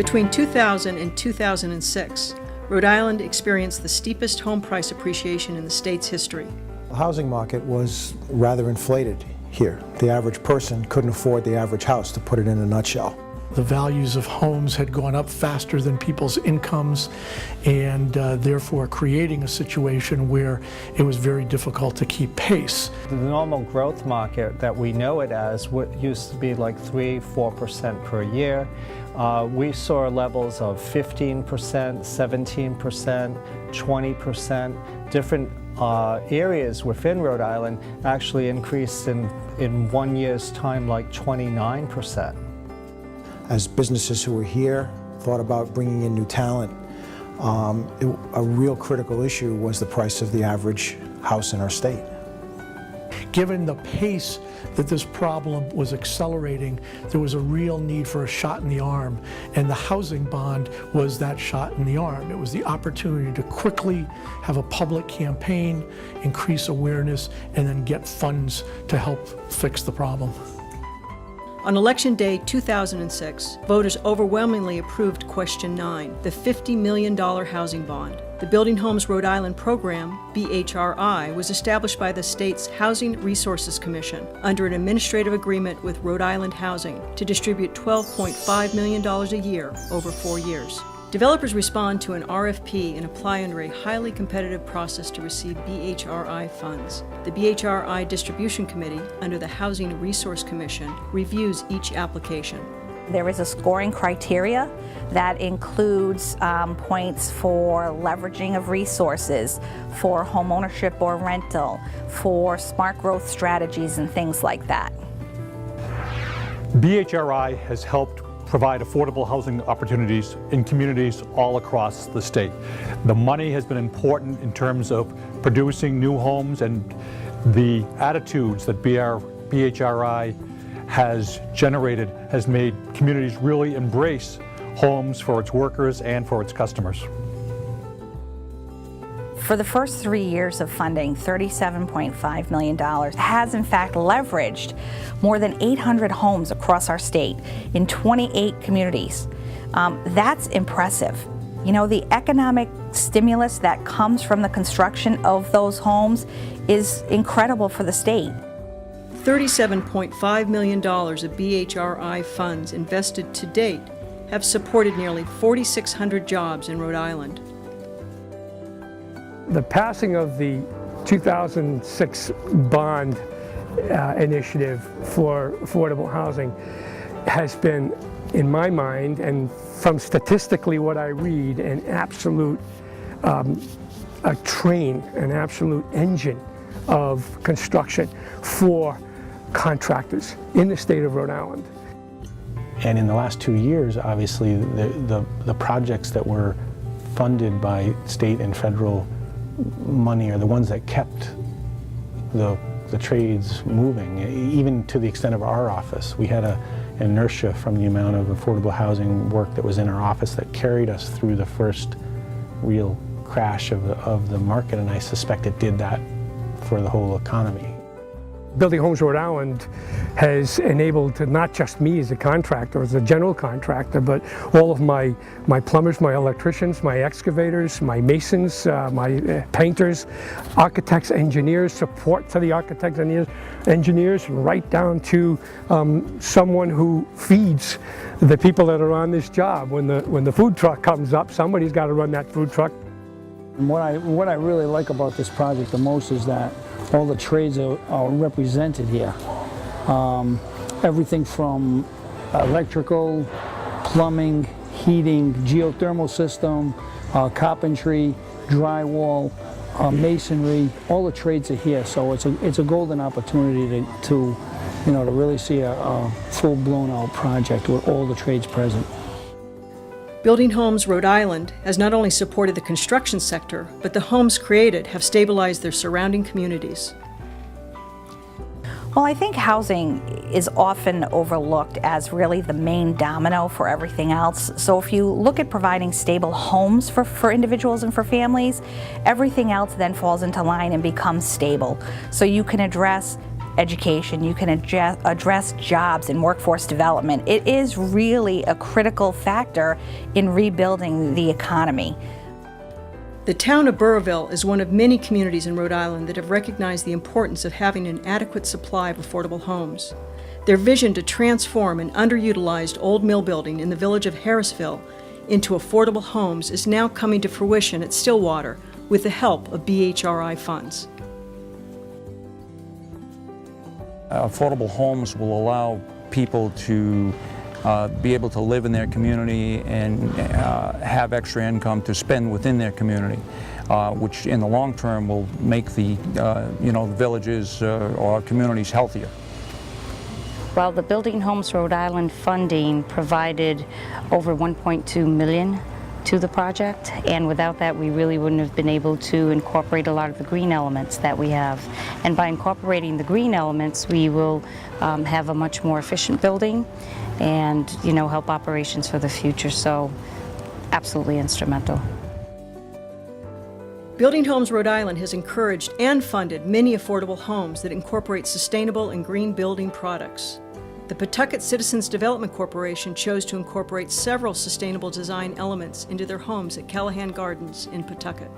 Between 2000 and 2006, Rhode Island experienced the steepest home price appreciation in the state's history. The housing market was rather inflated here. The average person couldn't afford the average house, to put it in a nutshell. The values of homes had gone up faster than people's incomes, and therefore creating a situation where it was very difficult to keep pace. The normal growth market that we know it as used to be like 3–4% per year. We saw levels of 15%, 17%, 20%. Different areas within Rhode Island actually increased in 1 year's time like 29%. As businesses who were here thought about bringing in new talent, a real critical issue was the price of the average house in our state. Given the pace that this problem was accelerating, there was a real need for a shot in the arm, and the housing bond was that shot in the arm. It was the opportunity to quickly have a public campaign, increase awareness, and then get funds to help fix the problem. On Election Day 2006, voters overwhelmingly approved Question 9, the $50 million housing bond. The Building Homes Rhode Island program, BHRI, was established by the state's Housing Resources Commission under an administrative agreement with Rhode Island Housing to distribute $12.5 million a year over 4 years. Developers respond to an RFP and apply under a highly competitive process to receive BHRI funds. The BHRI Distribution Committee, under the Housing Resource Commission, reviews each application. There is a scoring criteria that includes points for leveraging of resources, for home ownership or rental, for smart growth strategies and things like that. BHRI has helped provide affordable housing opportunities in communities all across the state. The money has been important in terms of producing new homes, and the attitudes that BHRI has generated has made communities really embrace homes for its workers and for its customers. For the first 3 years of funding, $37.5 million has in fact leveraged more than 800 homes across our state in 28 communities. That's impressive. You know, the economic stimulus that comes from the construction of those homes is incredible for the state. $37.5 million of BHRI funds invested to date have supported nearly 4,600 jobs in Rhode Island. The passing of the 2006 bond initiative for affordable housing has been, in my mind, and from statistically what I read, an absolute a train, an absolute engine of construction for contractors in the state of Rhode Island. And in the last 2 years, obviously, the projects that were funded by state and federal money are the ones that kept the trades moving, even to the extent of our office. We had an inertia from the amount of affordable housing work that was in our office that carried us through the first real crash of the market, and I suspect it did that for the whole economy. Building Homes Rhode Island has enabled not just me as a contractor, as a general contractor, but all of my plumbers, my electricians, my excavators, my masons, my painters, architects, engineers, support to the architects and engineers, right down to someone who feeds the people that are on this job. When the food truck comes up, somebody's got to run that food truck. And what I really like about this project the most is that all the trades are represented here. Everything from electrical, plumbing, heating, geothermal system, carpentry, drywall, masonry, all the trades are here. So it's a golden opportunity to really see a full-blown out project with all the trades present. Building Homes Rhode Island has not only supported the construction sector, but the homes created have stabilized their surrounding communities. Well, I think housing is often overlooked as really the main domino for everything else. So if you look at providing stable homes for individuals and for families, everything else then falls into line and becomes stable. So you can address education, you can address jobs and workforce development. It is really a critical factor in rebuilding the economy. The town of Burrillville is one of many communities in Rhode Island that have recognized the importance of having an adequate supply of affordable homes. Their vision to transform an underutilized old mill building in the village of Harrisville into affordable homes is now coming to fruition at Stillwater with the help of BHRI funds. Affordable homes will allow people to be able to live in their community and have extra income to spend within their community, which in the long term will make the villages or communities healthier. Well, the Building Homes Rhode Island funding provided over $1.2 million to the project, and without that we really wouldn't have been able to incorporate a lot of the green elements that we have. And by incorporating the green elements, we will have a much more efficient building and help operations for the future. So absolutely instrumental. Building Homes Rhode Island has encouraged and funded many affordable homes that incorporate sustainable and green building products. The Pawtucket Citizens Development Corporation chose to incorporate several sustainable design elements into their homes at Callahan Gardens in Pawtucket.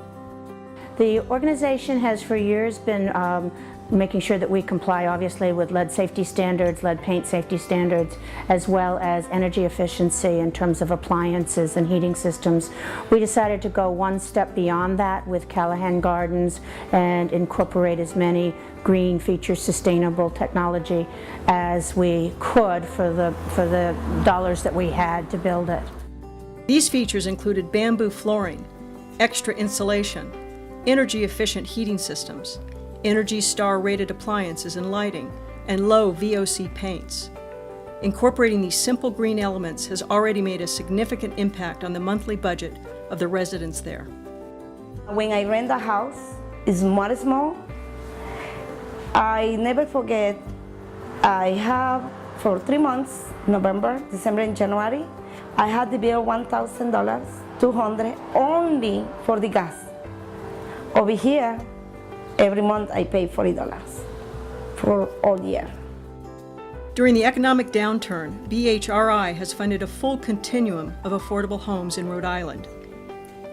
The organization has for years been making sure that we comply obviously with lead safety standards, lead paint safety standards, as well as energy efficiency in terms of appliances and heating systems. We decided to go one step beyond that with Callahan Gardens and incorporate as many green feature sustainable technology as we could for the dollars that we had to build it. These features included bamboo flooring, extra insulation, energy efficient heating systems, Energy Star rated appliances and lighting, and low VOC paints. Incorporating these simple green elements has already made a significant impact on the monthly budget of the residents there. When I rent a house, it's more small. I never forget, I have for 3 months, November, December, and January, I had to bill $1,000, $200 only for the gas. Over here, every month I pay $40 for all year. During the economic downturn, BHRI has funded a full continuum of affordable homes in Rhode Island.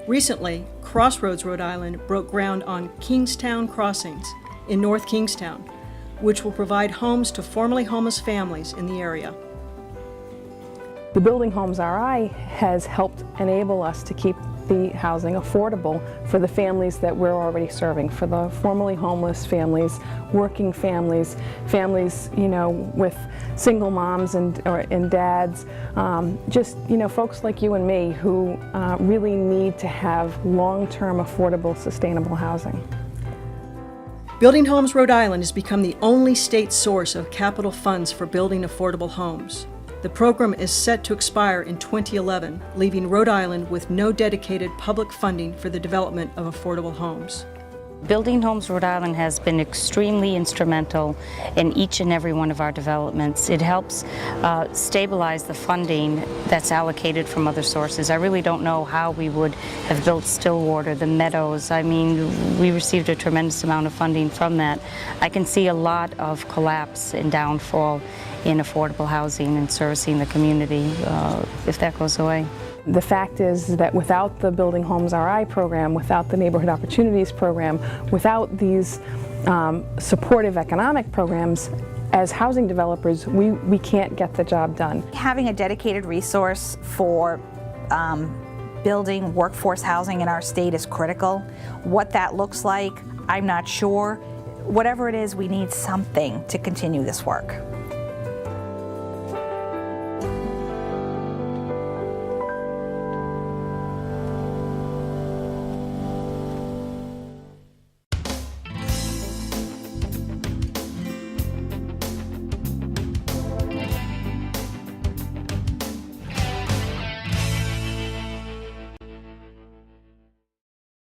Recently, Crossroads Rhode Island broke ground on Kingstown Crossings in North Kingstown, which will provide homes to formerly homeless families in the area. The Building Homes RI has helped enable us to keep the housing affordable for the families that we're already serving, for the formerly homeless families, working families, with single moms and dads, just folks like you and me who really need to have long-term affordable, sustainable housing. Building Homes Rhode Island has become the only state source of capital funds for building affordable homes. The program is set to expire in 2011, leaving Rhode Island with no dedicated public funding for the development of affordable homes. Building Homes Rhode Island has been extremely instrumental in each and every one of our developments. It helps stabilize the funding that's allocated from other sources. I really don't know how we would have built Stillwater, the Meadows. I mean, we received a tremendous amount of funding from that. I can see a lot of collapse and downfall in affordable housing and servicing the community if that goes away. The fact is that without the Building Homes RI program, without the Neighborhood Opportunities program, without these supportive economic programs, as housing developers, we can't get the job done. Having a dedicated resource for building workforce housing in our state is critical. What that looks like, I'm not sure. Whatever it is, we need something to continue this work.